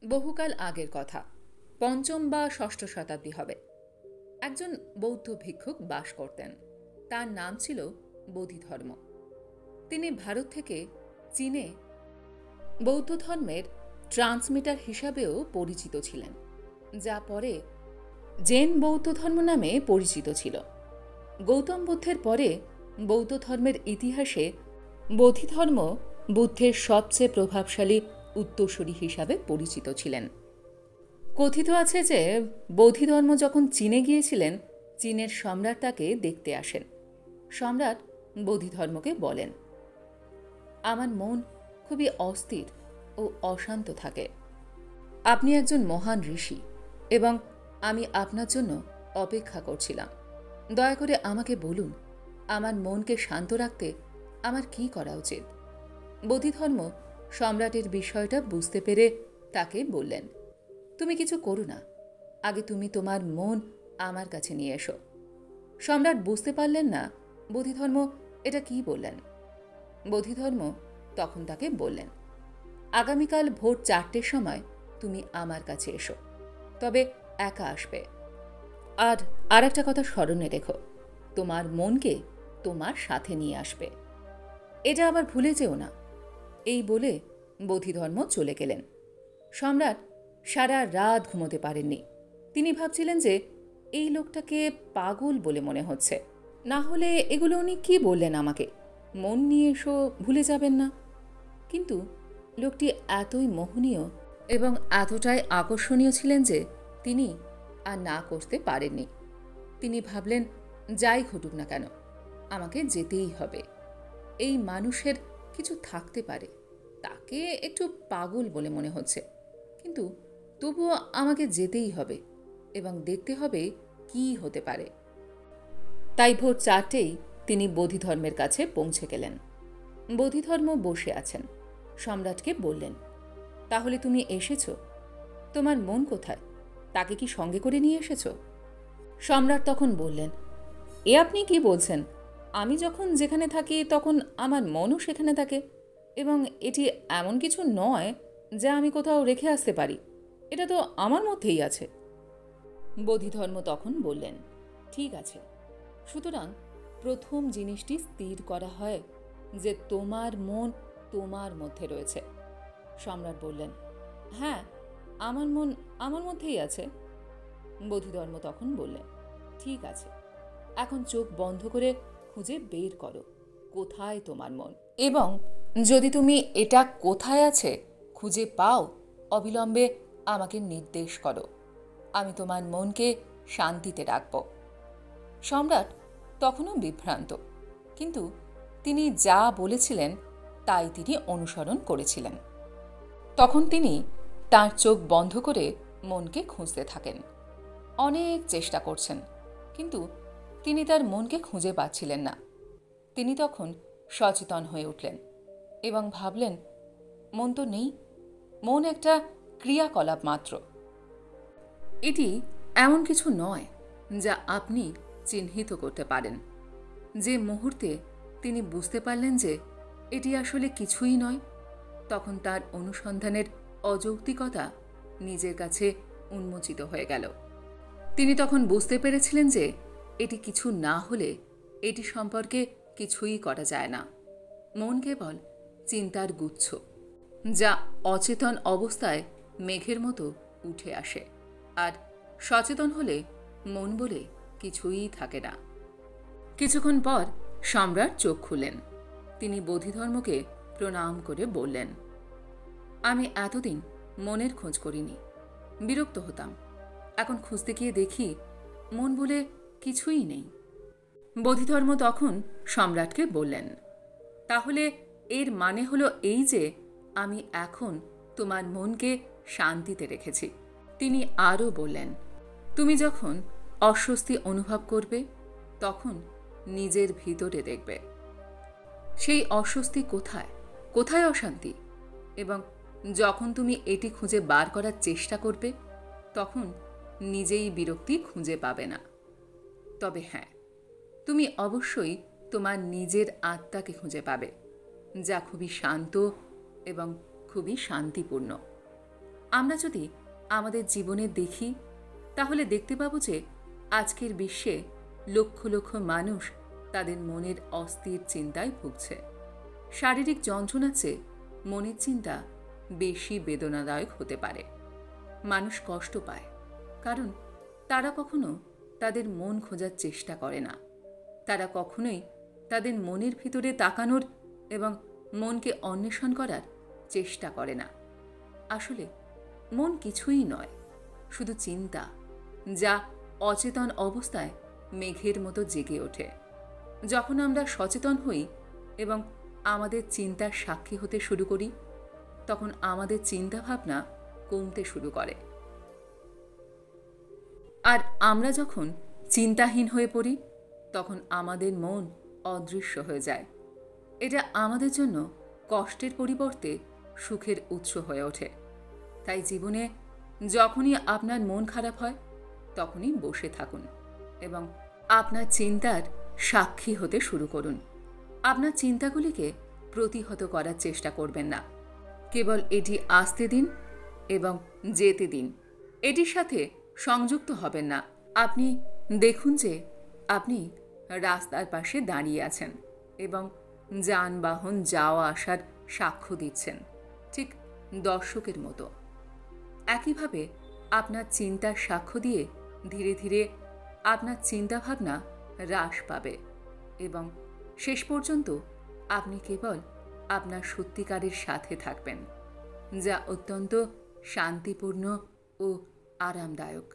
বহুকাল আগের কথা, পঞ্চম বা ষষ্ঠ শতাব্দী হবে। একজন বৌদ্ধ ভিক্ষুক বাস করতেন। তার নাম ছিল বোধিধর্ম। তিনি ভারত থেকে চীনে বৌদ্ধ ধর্মের ট্রান্সমিটার হিসাবেও পরিচিত ছিলেন, যা পরে জেন বৌদ্ধ ধর্ম নামে পরিচিত ছিল। গৌতম বুদ্ধের পরে বৌদ্ধ ধর্মের ইতিহাসে বোধিধর্ম বুদ্ধের সবচেয়ে প্রভাবশালী উত্তরসূরি হিসাবে পরিচিত ছিলেন। কথিত আছে যে বোধিধর্ম যখন চীনে গিয়েছিলেন, চীনের সম্রাট তাকে দেখতে আসেন। সম্রাট বোধিধর্মকে বলেন, আমার মন খুবই অস্থির ও অশান্ত থাকে। আপনি একজন মহান ঋষি এবং আমি আপনার জন্য অপেক্ষা করছিলাম। দয়া করে আমাকে বলুন, আমার মনকে শান্ত রাখতে আমার কি করা উচিত? বোধিধর্ম সম্রাটের বিষয়টা বুঝতে পেরে তাকে বললেন, তুমি কিছু করো না, আগে তুমি তোমার মন আমার কাছে নিয়ে এসো। সম্রাট বুঝতে পারলেন না বোধিধর্ম এটা কি বললেন। বোধিধর্ম তখন তাকে বললেন, আগামীকাল ভোর 4টের সময় তুমি আমার কাছে এসো, তবে একা আসবে। আর একটা কথা স্মরণে রেখো, তোমার মনকে তোমার সাথে নিয়ে আসবে। এটা আবার ভুলে যেও না। এই বলে বোধিধর্ম চলে গেলেন। সম্রাট সারা রাত ঘুমোতে পারেননি। তিনি ভাবছিলেন যে এই লোকটাকে পাগল বলে মনে হচ্ছে, না হলে এগুলো উনি কি বললেন আমাকে, মন নিয়ে এসো, ভুলে যাবেন না। কিন্তু লোকটি এতই মোহনীয় এবং এতটাই আকর্ষণীয় ছিলেন যে তিনি আর না করতে পারেননি। তিনি ভাবলেন, যাই ঘটুক না কেন, আমাকে যেতেই হবে। এই মানুষের কিছু থাকতে পারে, তাকে একটু পাগল বলে মনে হচ্ছে, কিন্তু তবুও আমাকে যেতেই হবে এবং দেখতে হবে কি হতে পারে। তাই ভোর 4টেই তিনি বোধিধর্মের কাছে পৌঁছে গেলেন। বোধিধর্ম বসে আছেন। সম্রাটকে বললেন, তাহলে তুমি এসেছো? তোমার মন কোথায়? তাকে কি সঙ্গে করে নিয়ে এসেছো? সম্রাট তখন বললেন, এ আপনি কি বলছেন? আমি যখন যেখানে থাকি তখন আমার মনও সেখানে থাকে, এবং এটি এমন কিছু নয় যা আমি কোথাও রেখে আসতে পারি। এটা তো আমার মধ্যেই আছে। বোধিধর্ম তখন বললেন, ঠিক আছে, সুতরাং প্রথম জিনিসটি স্থির করা হয় যে তোমার মন তোমার মধ্যে রয়েছে। সম্রাট বললেন, হ্যাঁ, আমার মন আমার মধ্যেই আছে। বোধিধর্ম তখন বললেন, ঠিক আছে, এখন চোখ বন্ধ করে খুঁজে বের করো কোথায় তোমার মন, এবং যদি তুমি এটা কোথায় আছে খুঁজে পাও, অবিলম্বে আমাকে নির্দেশ করো। আমি তোমার মনকে শান্তিতে রাখব। সম্রাট তখনও বিভ্রান্ত, কিন্তু তিনি যা বলেছিলেন তাই তিনি অনুসরণ করেছিলেন। তখন তিনি তার চোখ বন্ধ করে মনকে খুঁজতে থাকেন। অনেক চেষ্টা করছেন, কিন্তু তিনি তার মনকে খুঁজে পাচ্ছিলেন না। তিনি তখন সচেতন হয়ে উঠলেন এবং ভাবলেন, মন তো নেই, মন একটা ক্রিয়াকলাপ মাত্র। এটি এমন কিছু নয় যা আপনি চিহ্নিত করতে পারেন। যে মুহূর্তে তিনি বুঝতে পারলেন যে এটি আসলে কিছুই নয়, তখন তার অনুসন্ধানের অযৌক্তিকতা নিজের কাছে উন্মোচিত হয়ে গেল। তিনি তখন বুঝতে পেরেছিলেন যে এটি কিছু না হলে এটি সম্পর্কে কিছুই করা যায় না। মন কেবল চিন্তার গুচ্ছ, যা অচেতন অবস্থায় মেঘের মতো উঠে আসে, আর সচেতন হলে মন বলে কিছুই থাকে না। কিছুক্ষণ পর সম্রাট চোখ খুলেন। তিনি বোধিধর্মকে প্রণাম করে বললেন, আমি এতদিন মনের খোঁজ করিনি, বিরক্ত হতাম। এখন খুঁজতে গিয়ে দেখি মন বলে কিছুই নেই। বোধিধর্ম তখন সম্রাটকে বললেন, তাহলে এর মানে হলো এই যে আমি এখন তোমার মনকে শান্তিতে রেখেছি। তিনি আরও বললেন, তুমি যখন অস্বস্তি অনুভব করবে তখন নিজের ভিতরে দেখবে সেই অস্বস্তি কোথায়, কোথায় অশান্তি, এবং যখন তুমি এটি খুঁজে বার করার চেষ্টা করবে তখন নিজেই বিরক্তি খুঁজে পাবে না। তবে হ্যাঁ, তুমি অবশ্যই তোমার নিজের আত্মাকে খুঁজে পাবে, যা খুবই শান্ত এবং খুবই শান্তিপূর্ণ। আমরা যদি আমাদের জীবনে দেখি, তাহলে দেখতে পাবো যে আজকের বিশ্বে লক্ষ লক্ষ মানুষ তাদের মনের অস্থির চিন্তায় ভুগছে। শারীরিক যন্ত্রণার চেয়ে মনের চিন্তা বেশি বেদনাদায়ক হতে পারে। মানুষ কষ্ট পায় কারণ তারা কখনো তাদের মন খোঁজার চেষ্টা করে না। তারা কখনোই তাদের মনের ভিতরে তাকানোর এবং মনকে অন্বেষণ করার চেষ্টা করে না। আসলে মন কিছুই নয়, শুধু চিন্তা, যা অচেতন অবস্থায় মেঘের মতো জেগে ওঠে। যখন আমরা সচেতন হই এবং আমাদের চিন্তার সাক্ষী হতে শুরু করি, তখন আমাদের চিন্তাভাবনা কমতে শুরু করে। আর আমরা যখন চিন্তাহীন হয়ে পড়ি, তখন আমাদের মন অদৃশ্য হয়ে যায়। এটা আমাদের জন্য কষ্টের পরিবর্তে সুখের উৎস হয়ে ওঠে। তাই জীবনে যখনই আপনার মন খারাপ হয়, তখনই বসে থাকুন এবং আপনার চিন্তার সাক্ষী হতে শুরু করুন। আপনার চিন্তাগুলিকে প্রতিহত করার চেষ্টা করবেন না। কেবল এটি আসতে দিন এবং যেতে দিন। এটির সাথে সংযুক্ত হবেন না। আপনি দেখুন যে আপনি রাস্তার পাশে দাঁড়িয়ে আছেন এবং যানবাহন যাওয়া আসার সাক্ষ্য দিচ্ছেন, ঠিক দর্শকের মতো। একইভাবে আপনার চিন্তার সাক্ষ্য দিয়ে ধীরে ধীরে আপনার চিন্তাভাবনা হ্রাস পাবে এবং শেষ পর্যন্ত আপনি কেবল আপনার সত্যিকারের সাথে থাকবেন, যা অত্যন্ত শান্তিপূর্ণ ও আরামদায়ক।